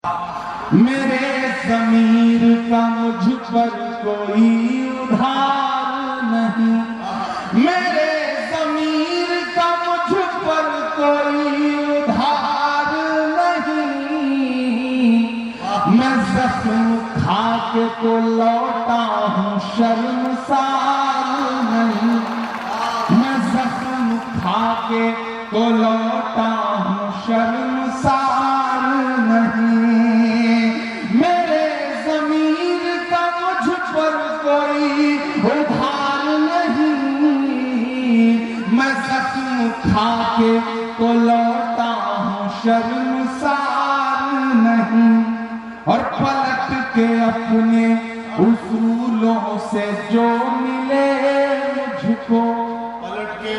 मेरे ज़मीर का मुझ पर कोई उधार नहीं, मेरे ज़मीर का मुझ पर कोई उधार नहीं। मैं ज़ख्म खा के तो लौटा हूँ शर्मसार नहीं, मैं ज़ख्म खा के तो लौटा हूँ शर्मसार नहीं। मेरे ज़मीर का मुझ पर कोई उधार नहीं, मैं ज़ख्म खा के तो लौटा हूँ शर्मसार नहीं। और पलट के अपने उसूलों से जो मिले मुझको, पलट के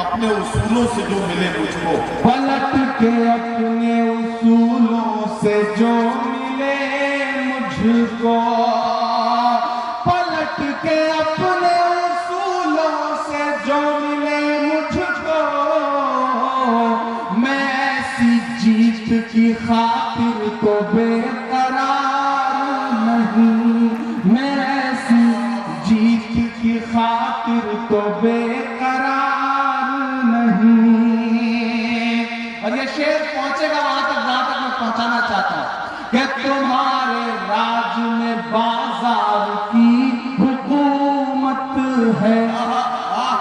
अपने उसूलों से जो मिले मुझको, पलट के अपने उसूलों से जो मिले मुझको, पलट के अपने उसूलों से जो मिले मुझको, मैं ऐसी जीत की खातिर तो बेकरार नहीं, मैं ऐसी जीत की खातिर तो बेकरार नहीं। और ये शेर पहुंचेगा वहां तक मैं पहुंचाना चाहता हूं कि तुम्हारे राज में बाजार की हुकूमत है,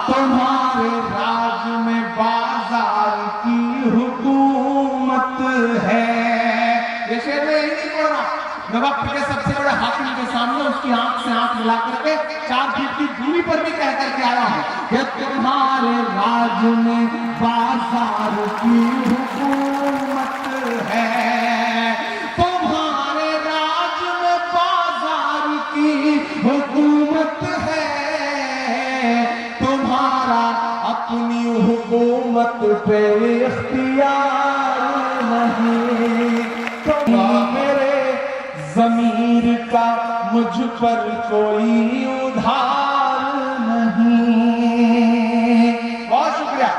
तुम्हारे राज में बाजार की हुकूमत है। ये शेर में यही नहीं पढ़ रहा, मैं वक्त के सबसे बड़े हाकिम के सामने उसकी आंख से आंख मिला करके 4 फीट की दूरी पर भी कह करके आया हूं कि तुम्हारे राज में बाजार की हुकूमत है, तुम्हारे राज में बाजार की हुकूमत है, तुम्हारा अपनी हुकूमत पे इख्तियार नहीं। तुम मेरे ज़मीर का मुझ पर कोई उधार नहीं। बहुत शुक्रिया।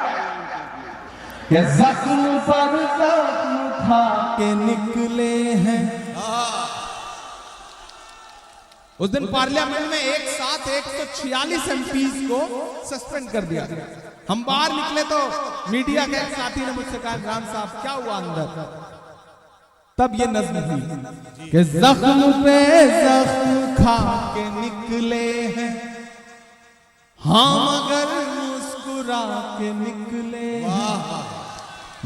ये ज़ख्म पर ज़ख्म खा के निकले हैं। उस दिन पार्लियामेंट में एक साथ 146 एमपीज को सस्पेंड कर दिया। हम बाहर निकले तो मीडिया के एक साथी ने मुझसे कहा, इमरान साहब क्या हुआ अंदर? तब ये नज़्म थी कि ज़ख्म पे ज़ख्म खा के निकले हैं, हाँ मगर मुस्कुरा के निकले हैं।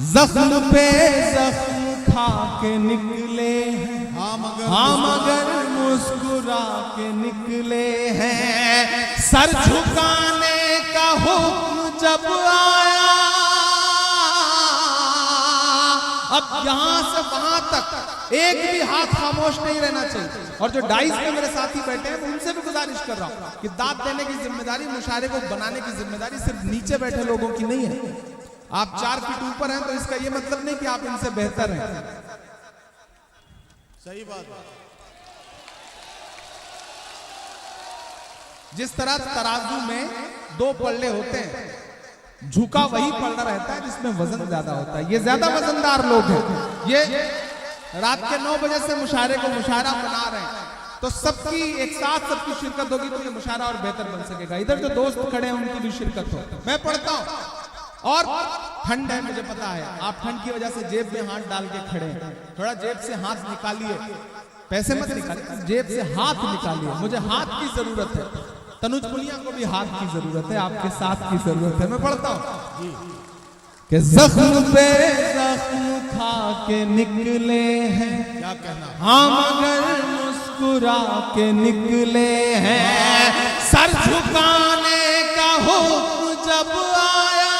ज़ख्म पे ज़ख्म खा के निकले हैं, हाँ मगर मुस्कुरा के निकले हैं। सर झुकाने का हुक्म जब आया, अब यहां से वहां तक एक भी हाथ खामोश नहीं रहना चाहिए। और जो डाइस में मेरे साथी बैठे हैं उनसे भी गुजारिश कर रहा हूं कि दाद देने की जिम्मेदारी, मुशायरे को बनाने की जिम्मेदारी सिर्फ नीचे बैठे लोगों की नहीं है। आप 4 फीट ऊपर हैं तो इसका ये मतलब नहीं कि आप इनसे बेहतर हैं। सही बात। जिस तरह तराजू में 2 पल्ले होते हैं, झुका वही पलड़ा रहता है जिसमें वजन ज्यादा होता है। ये ज्यादा वजनदार लोग हैं, ये रात के 9 बजे से मुशायरे को मुशायरा बना रहे हैं, तो सबकी एक साथ सबकी शिरकत होगी तो ये मुशायरा और बेहतर बन सकेगा। इधर जो दोस्त खड़े हैं उनकी भी शिरकत हो। मैं पढ़ता हूं और ठंड है, मुझे पता है आप ठंड की वजह से जेब में हाथ डाल के खड़े हैं। थोड़ा जेब से हाथ निकालिए, पैसे मत निकालिए, जेब से हाथ निकालिए। मुझे हाथ की जरूरत है, तनुज पुनिया को भी हाथ की जरूरत है, आपके साथ की जरूरत है। मैं पढ़ता हूं कि ज़ख्म पे ज़ख्म खा के निकले हैं, क्या कहना, हाँ मगर मुस्कुरा के निकले हैं। सर झुकाने का हुक्म जब आया,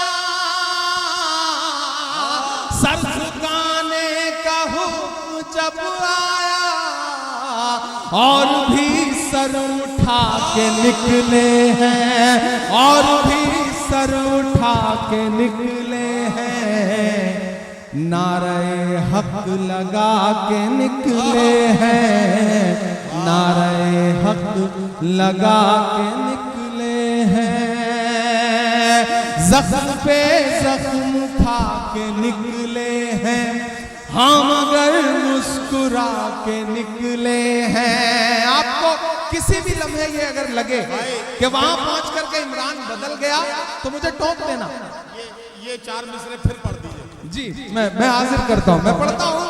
सर झुकाने का हुक्म जब आया, और भी सर उठा के निकले हैं, और भी सर उठा के निकले हैं। नारे हक लगा के निकले हैं, नारे हक लगा के निकले हैं। ज़ख्म पे ज़ख्म खा के निकले हैं, हाँ मगर मुस्कुरा के निकले हैं। आपको किसी भी लम्हे ये अगर लगे कि वहां पहुंच करके इमरान बदल गया तो मुझे टोक देना। ये 4 मिसरे फिर पढ़ दीजिए जी। मैं हाजिर करता हूं, मैं पढ़ता हूं।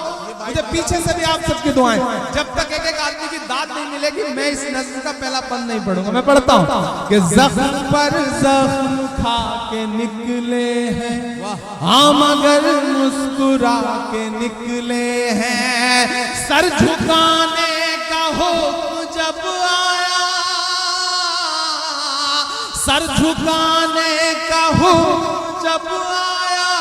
मुझे पीछे से भी आप सबकी दुआएं। जब तक एक एक आदमी की दाद नहीं मिलेगी मैं इस नज़्म का पहला बंद नहीं पढ़ूंगा। मैं पढ़ता हूं कि जख्म पर जख्म खा के निकले हैं, हम अगर मुस्कुरा के निकले हैं। सर झुकाने का हुक्म जब आया, सर झुकाने का हुक्म जब आया,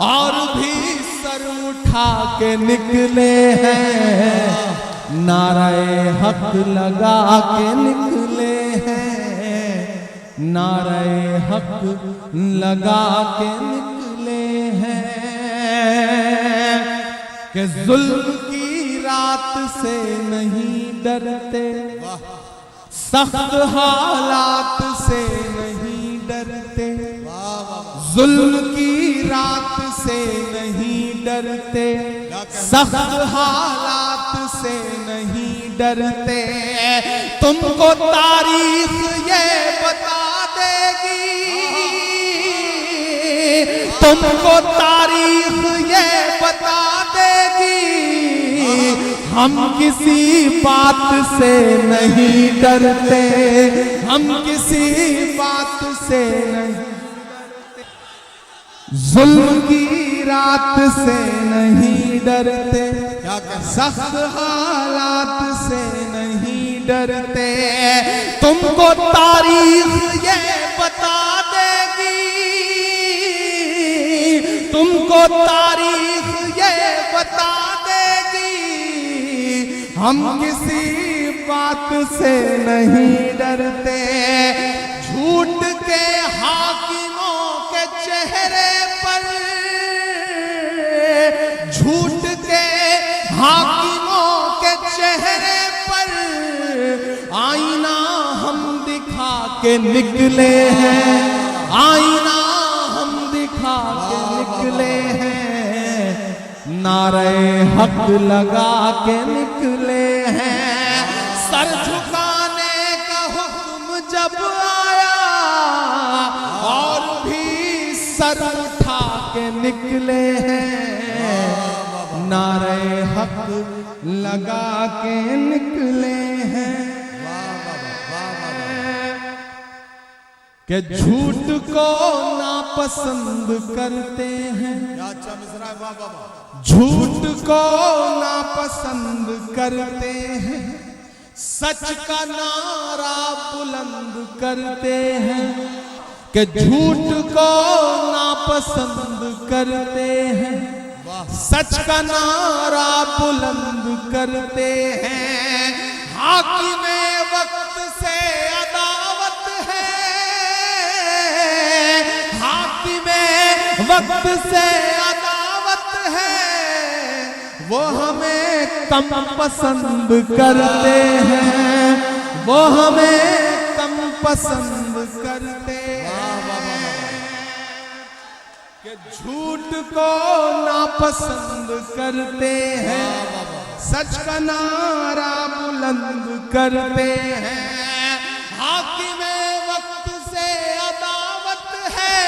और भी सर उठा के निकले हैं। नारे हक लगा के निकले हैं, नारे हक लगा के निकले हैं। कि जुल्म की रात से नहीं डरते, सख्त हालात से नहीं डरते, जुल्म की रात से नहीं डरते, सख्त हालात से नहीं डरते। तुमको तारीख ये बता देगी, तुमको तारीख ये बता देगी, हम किसी बात से नहीं डरते, हम किसी बात से नहीं, जुल्म की रात से नहीं डरते, सख्त हालात से नहीं डरते। तुमको तारीख ये बता देगी, तुमको तारीख ये बता देगी, हम किसी बात से नहीं डरते। झूठ के हाकिमों के चेहरे पर, झूठ के हाकिमों के चेहरे पर आईना हम दिखा के निकले हैं, आईना हम दिखा के निकले हैं। नारे हक लगा के निकले हैं। सर झुकाने का हुक्म जब आया, और भी सर उठा के निकले हैं। नारे हक लगा के निकले हैं। कि झूठ को नापसंद करते हैं, अच्छा मिसरा है, वाह वाह वाह। झूठ को नापसंद करते हैं, सच का नारा बुलंद करते हैं। कि झूठ को नापसंद करते हैं, सच का नारा बुलंद करते हैं। हाकिमे वक्त से अदावत है, हाकिमे वक्त से अदावत है। वो हमें कम पसंद करते हैं, वो हमें कम पसंद करते हैं। कि झूठ को नापसंद करते हैं, सच का नारा बुलंद करते हैं। हाकिमे वक्त से अदावत है,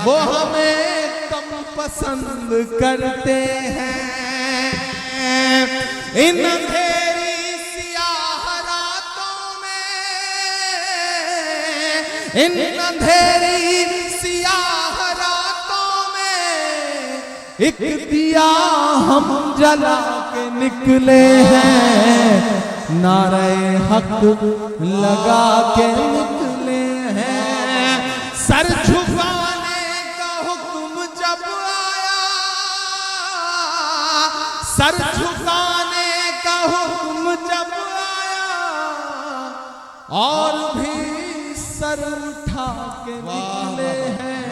वो हमें कम पसंद करते हैं। इन अंधेरी सियाह रातों में, इन अंधेरी सियाह रातों में एक दिया हम जला के निकले हैं। नारे हक लगा के निकले हैं। सर झुकाने का हुक्म जब आया, सर झुकाने का हुक्म जब आया, और भी सर उठा के निकले हैं।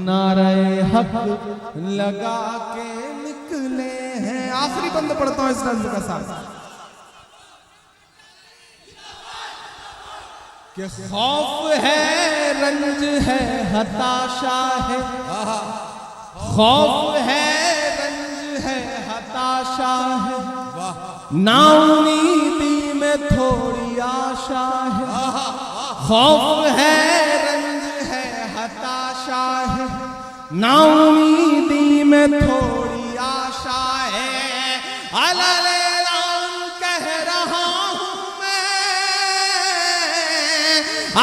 नारे हक लगा के निकले हैं। आखिरी बंद पढ़ता हूं इस नज़्म का साथ। कि खौफ है, रंज है, हताशा है, खौफ है, रंज है हताशा है, ना उम्मीदी में थोड़ी आशा है, खौफ है रंज है हताशा है, ना उम्मीदी में थोड़ी आशा है। अललेलाम कह रहा हूं मैं,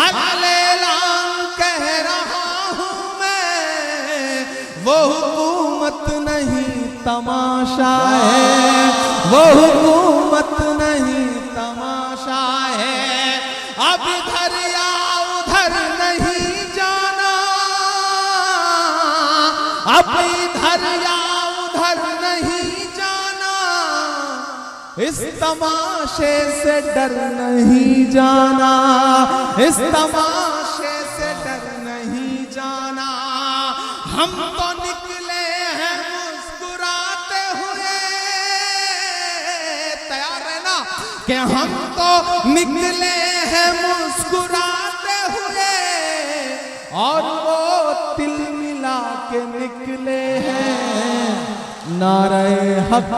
अललेलाम कह रहा हूं मैं, वो हुकूमत नहीं तमाशा है, वो हुकूमत नहीं तमाशा है। अब इधर या उधर नहीं जाना, अब इधर या उधर नहीं जाना, इस तमाशे से डर नहीं जाना, इस तमाशे से डर नहीं जाना। हम तो निकले हैं मुस्कुराते हुए, तैयार है ना कि हम तो निकले हैं मुस्कुराते हुए, और वो तिल मिला के निकले हैं, नारे हक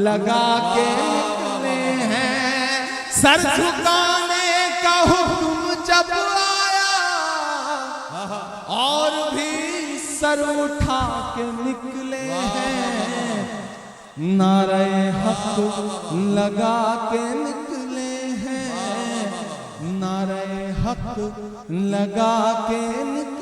लगा के निकले हैं। सर झुकाने का हुक्म जब आया, और भी सर उठा के निकले हैं, नारे हक लगा के निकले हैं, नारे हक लगा के निकले